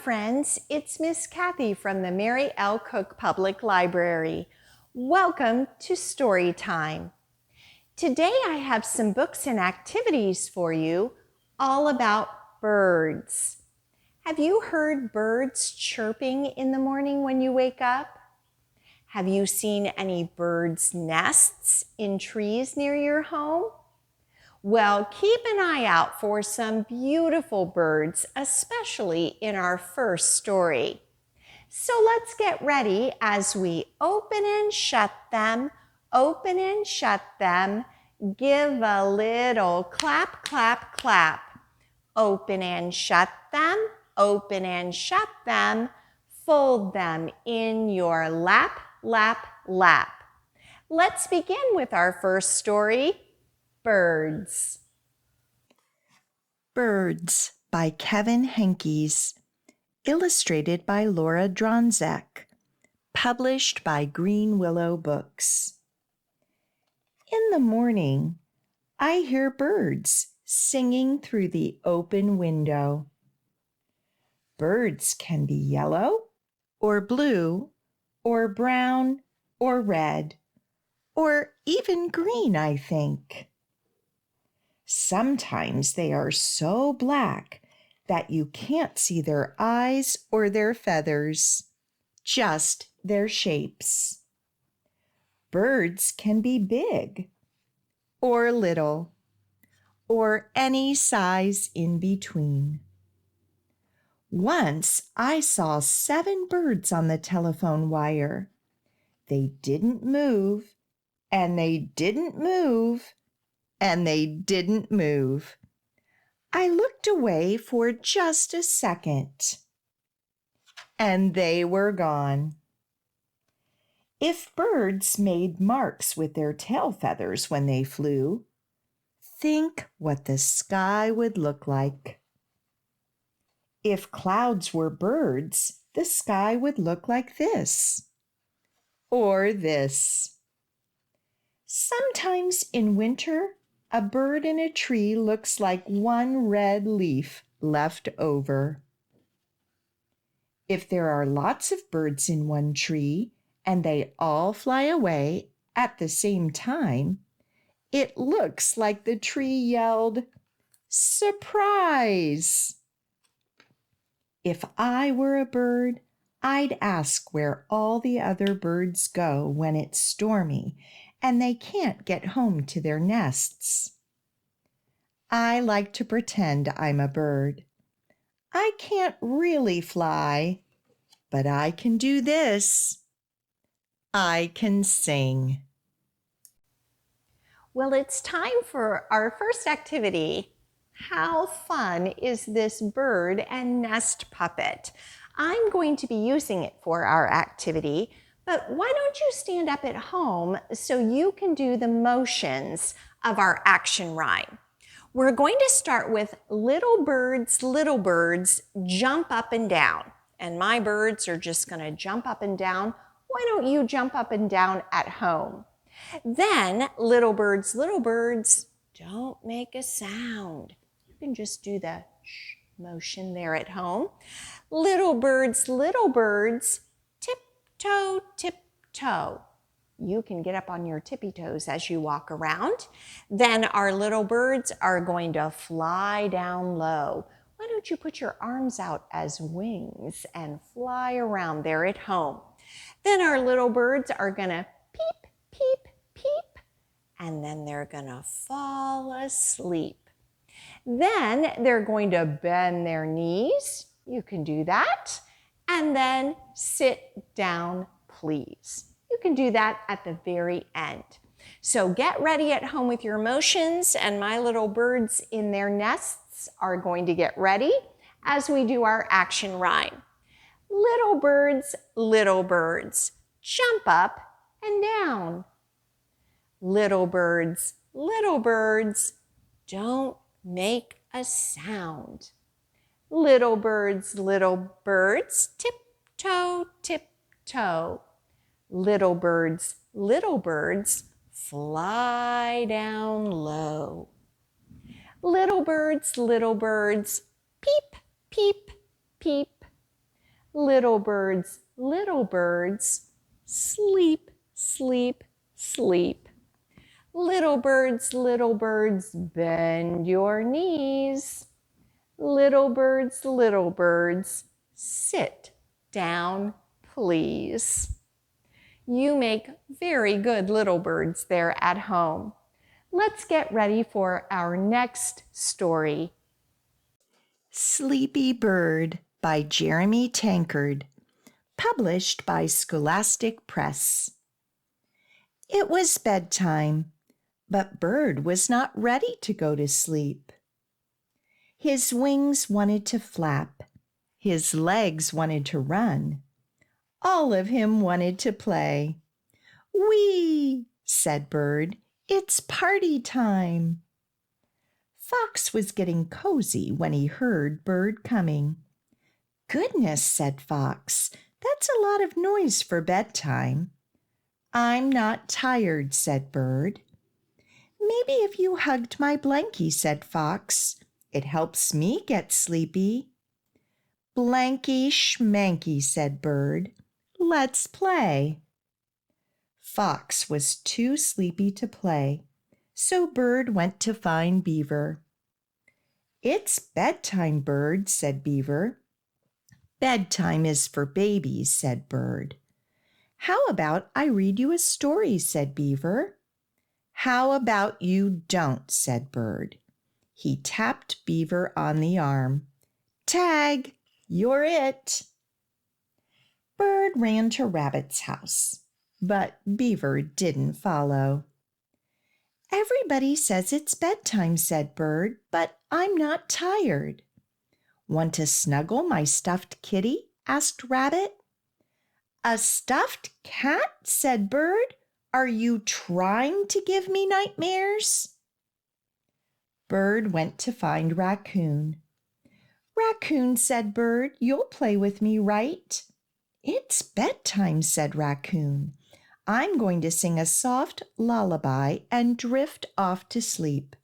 friends. It's Miss Kathy from the Mary L. Cook Public Library. Welcome to Story Time. Today I have some books and activities for you all about birds. Have you heard birds chirping in the morning when you wake up? Have you seen any birds' nests in trees near your home? Well, keep an eye out for some beautiful birds, especially in our first story. So let's get ready as we open and shut them, open and shut them. Give a little clap, clap, clap. Open and shut them, open and shut them. Fold them in your lap, lap, lap. Let's begin with our first story. Birds. Birds by Kevin Henkes, illustrated by Laura Dronzek, published by Green Willow Books. In the morning, I hear birds singing through the open window. Birds can be yellow or blue or brown or red or even green, I think. Sometimes they are so black that you can't see their eyes or their feathers, just their shapes. Birds can be big or little or any size in between. Once I saw 7 birds on the telephone wire. They didn't move, and they didn't move, and they didn't move. I looked away for just a second, and they were gone. If birds made marks with their tail feathers when they flew, think what the sky would look like. If clouds were birds, the sky would look like this, or this. Sometimes in winter, a bird in a tree looks like one red leaf left over. If there are lots of birds in one tree and they all fly away at the same time, it looks like the tree yelled, "Surprise!" If I were a bird, I'd ask where all the other birds go when it's stormy and they can't get home to their nests. I like to pretend I'm a bird. I can't really fly, but I can do this. I can sing. Well, it's time for our first activity. How fun is this bird and nest puppet? I'm going to be using it for our activity, but why don't you stand up at home so you can do the motions of our action rhyme? We're going to start with little birds, jump up and down. And my birds are just going to jump up and down. Why don't you jump up and down at home? Then, little birds, don't make a sound. You can just do the shh motion there at home. Little birds, tiptoe, tiptoe. You can get up on your tippy toes as you walk around. Then our little birds are going to fly down low. Why don't you put your arms out as wings and fly around there at home? Then our little birds are going to peep, peep, peep, and then they're going to fall asleep. Then they're going to bend their knees. You can do that. And then sit down, please. You can do that at the very end. So get ready at home with your motions, and my little birds in their nests are going to get ready as we do our action rhyme. Little birds, jump up and down. Little birds, don't make a sound. Little birds, tiptoe, tiptoe. Little birds, fly down low. Little birds, peep, peep, peep. Little birds, sleep, sleep, sleep. Little birds, bend your knees. Little birds, sit down, please. You make very good little birds there at home. Let's get ready for our next story. Sleepy Bird by Jeremy Tankard, published by Scholastic Press. It was bedtime, but Bird was not ready to go to sleep. His wings wanted to flap, his legs wanted to run, all of him wanted to play. "Wee," said Bird, "it's party time." Fox was getting cozy when he heard Bird coming. "Goodness," said Fox, "that's a lot of noise for bedtime." "I'm not tired," said Bird. "Maybe if you hugged my blankie," said Fox. "It helps me get sleepy." "Blanky schmanky," said Bird. "Let's play." Fox was too sleepy to play, so Bird went to find Beaver. "It's bedtime, Bird," said Beaver. "Bedtime is for babies," said Bird. "How about I read you a story?" said Beaver. "How about you don't?" said Bird. He tapped Beaver on the arm. "Tag, you're it." Bird ran to Rabbit's house, but Beaver didn't follow. "Everybody says it's bedtime," said Bird, "but I'm not tired." "Want to snuggle my stuffed kitty?" asked Rabbit. "A stuffed cat?" said Bird. "Are you trying to give me nightmares?" Bird went to find Raccoon. "Raccoon," said Bird, "you'll play with me, right?" "It's bedtime," said Raccoon. "I'm going to sing a soft lullaby and drift off to sleep."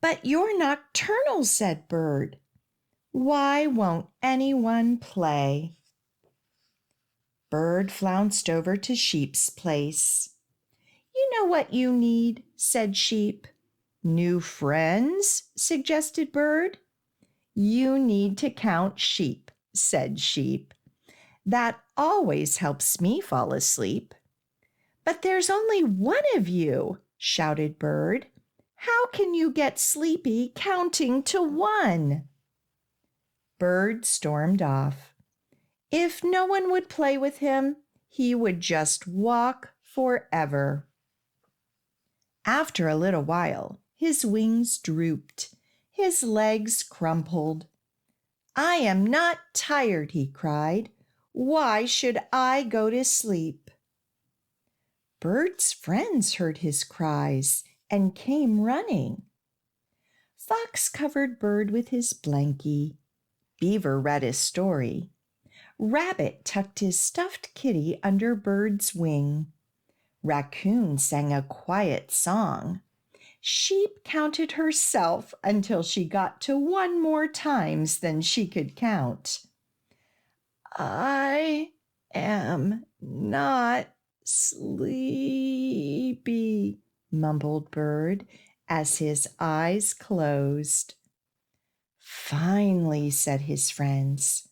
"But you're nocturnal," said Bird. "Why won't anyone play?" Bird flounced over to Sheep's place. "You know what you need," said Sheep. "New friends?" suggested Bird. "You need to count sheep," said Sheep. "That always helps me fall asleep." "But there's only one of you," shouted Bird. "How can you get sleepy counting to one?" Bird stormed off. If no one would play with him, he would just walk forever. After a little while, his wings drooped, his legs crumpled. "I am not tired," he cried. "Why should I go to sleep?" Bird's friends heard his cries and came running. Fox covered Bird with his blankie. Beaver read a story. Rabbit tucked his stuffed kitty under Bird's wing. Raccoon sang a quiet song. Sheep counted herself until she got to one more times than she could count. "I am not sleepy," mumbled Bird as his eyes closed. "Finally," said his friends.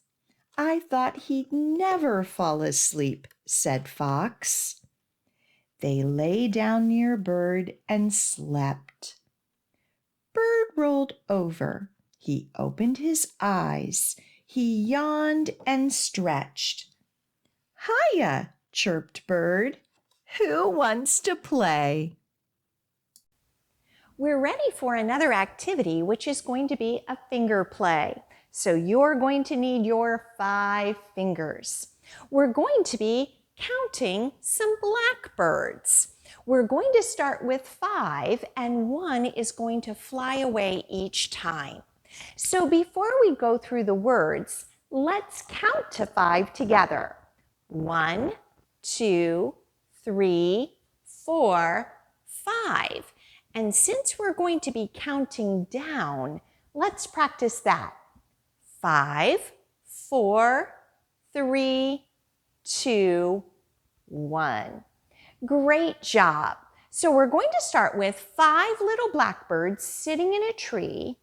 "I thought he'd never fall asleep," said Fox. They lay down near Bird and slept. Bird rolled over. He opened his eyes. He yawned and stretched. "Hiya," chirped Bird. "Who wants to play?" We're ready for another activity, which is going to be a finger play. So you're going to need your 5 fingers. We're going to be counting some blackbirds. We're going to start with 5, and 1 is going to fly away each time. So before we go through the words, let's count to 5 together. 1, 2, 3, 4, 5. And since we're going to be counting down, let's practice that. 5, 4, 3, 2, 1. Great job. So we're going to start with 5 little blackbirds sitting in a tree.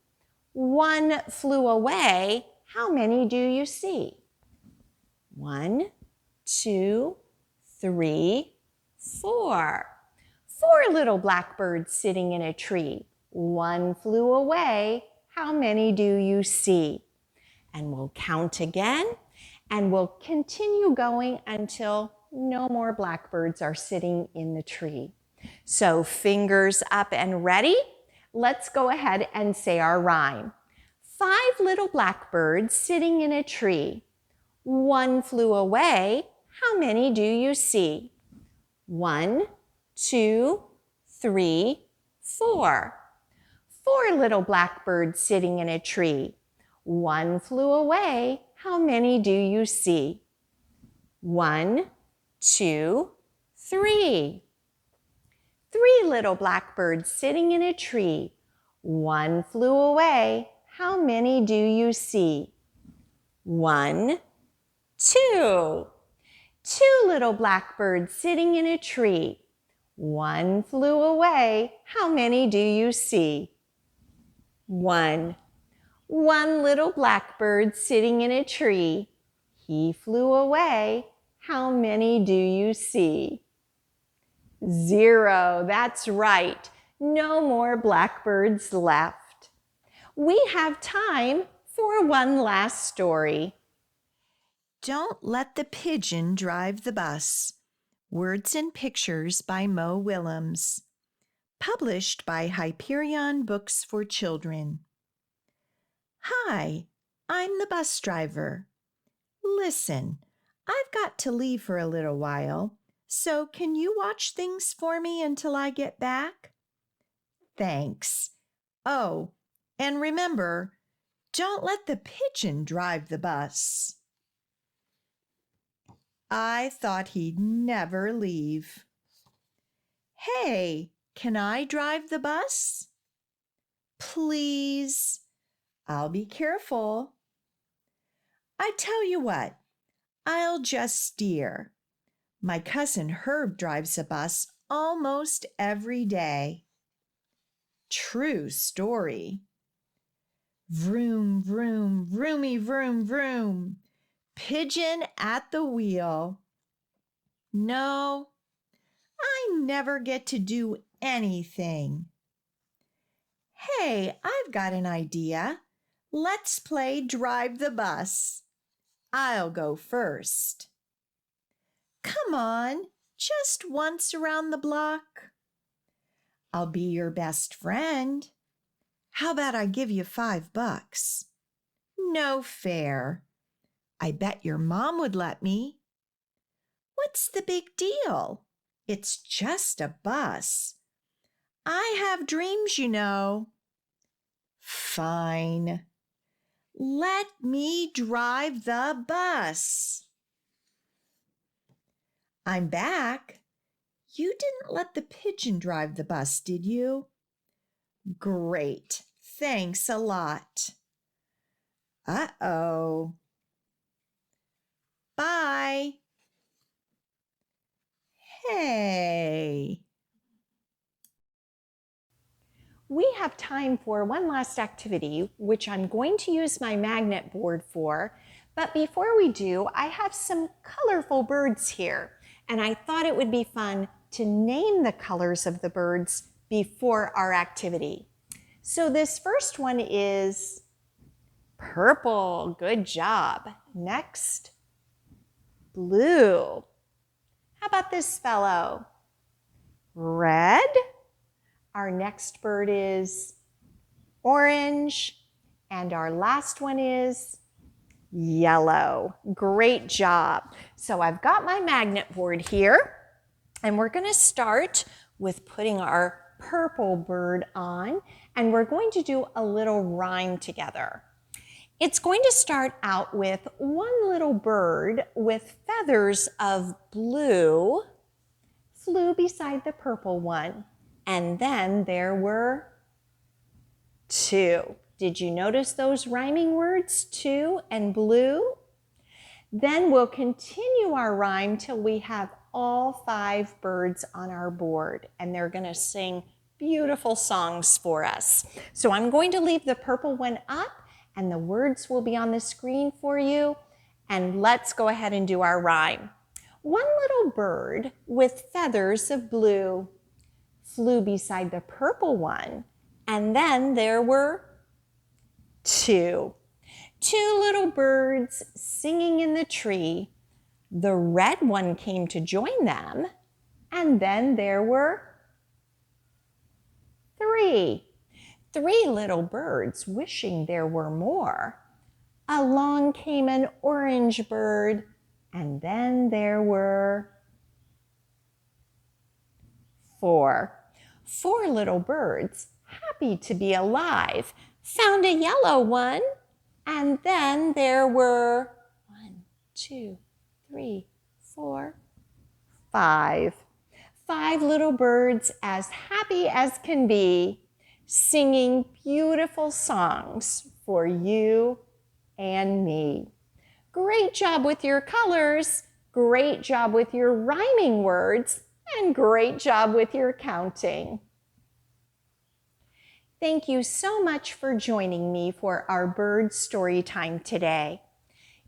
1 flew away. How many do you see? 1, 2, 3, 4. 4 little blackbirds sitting in a tree. 1 flew away. How many do you see? And we'll count again, and we'll continue going until no more blackbirds are sitting in the tree. So fingers up and ready. Let's go ahead and say our rhyme. 5 little blackbirds sitting in a tree. 1 flew away. How many do you see? 1, 2, 3, 4. 4 little blackbirds sitting in a tree. 1 flew away. How many do you see? 1, 2, 3. 3 little blackbirds sitting in a tree. 1 flew away. How many do you see? 1, 2. 2 little blackbirds sitting in a tree. 1 flew away. How many do you see? 1. 1 little blackbird sitting in a tree. He flew away. How many do you see? 0. That's right. No more blackbirds left. We have time for one last story. Don't Let the Pigeon Drive the Bus. Words and Pictures by Mo Willems. Published by Hyperion Books for Children. Hi, I'm the bus driver. Listen, I've got to leave for a little while, so can you watch things for me until I get back? Thanks. Oh, and remember, don't let the pigeon drive the bus. I thought he'd never leave. Hey, can I drive the bus? Please. I'll be careful. I tell you what, I'll just steer. My cousin Herb drives a bus almost every day. True story. Vroom, vroom, vroomy, vroom, vroom. Pigeon at the wheel. No, I never get to do anything. Hey, I've got an idea. Let's play Drive the Bus. I'll go first. Come on, just once around the block. I'll be your best friend. How about I give you $5? No fair. I bet your mom would let me. What's the big deal? It's just a bus. I have dreams, you know. Fine. Let me drive the bus. I'm back. You didn't let the pigeon drive the bus, did you? Great. Thanks a lot. Uh-oh. Bye. Hey. We have time for one last activity, which I'm going to use my magnet board for. But before we do, I have some colorful birds here, and I thought it would be fun to name the colors of the birds before our activity. So this first one is purple. Good job. Next, blue. How about this fellow? Red. Our next bird is orange, and our last one is yellow. Great job. So I've got my magnet board here, and we're going to start with putting our purple bird on, and we're going to do a little rhyme together. It's going to start out with one little bird with feathers of blue flew beside the purple one. And then there were 2. Did you notice those rhyming words, 2 and blue? Then we'll continue our rhyme till we have all 5 birds on our board, and they're going to sing beautiful songs for us. So I'm going to leave the purple one up, and the words will be on the screen for you. And let's go ahead and do our rhyme. One little bird with feathers of blue flew beside the purple one, and then there were 2. 2 little birds singing in the tree. The red one came to join them, and then there were 3. 3 little birds wishing there were more. Along came an orange bird, and then there were 4. 4 little birds, happy to be alive, found a yellow one, and then there were 1, 2, 3, 4, 5. 5 little birds as happy as can be, singing beautiful songs for you and me. Great job with your colors, great job with your rhyming words, and great job with your counting. Thank you so much for joining me for our bird story time today.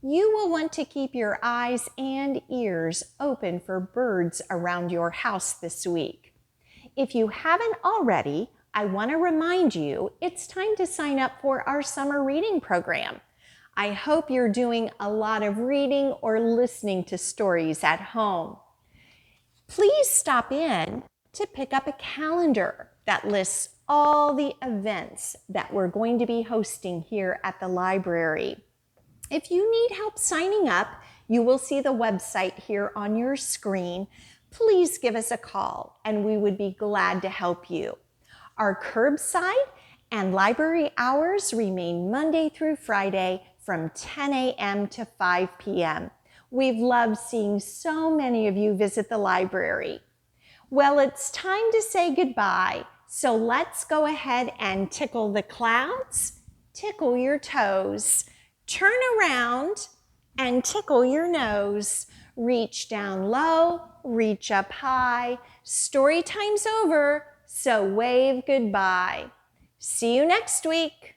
You will want to keep your eyes and ears open for birds around your house this week. If you haven't already, I want to remind you it's time to sign up for our summer reading program. I hope you're doing a lot of reading or listening to stories at home. Please stop in to pick up a calendar that lists all the events that we're going to be hosting here at the library. If you need help signing up, you will see the website here on your screen. Please give us a call and we would be glad to help you. Our curbside and library hours remain Monday through Friday from 10 a.m. to 5 p.m. We've loved seeing so many of you visit the library. Well, it's time to say goodbye, so let's go ahead and tickle the clouds, tickle your toes, turn around and tickle your nose. Reach down low, reach up high. Story time's over, so wave goodbye. See you next week.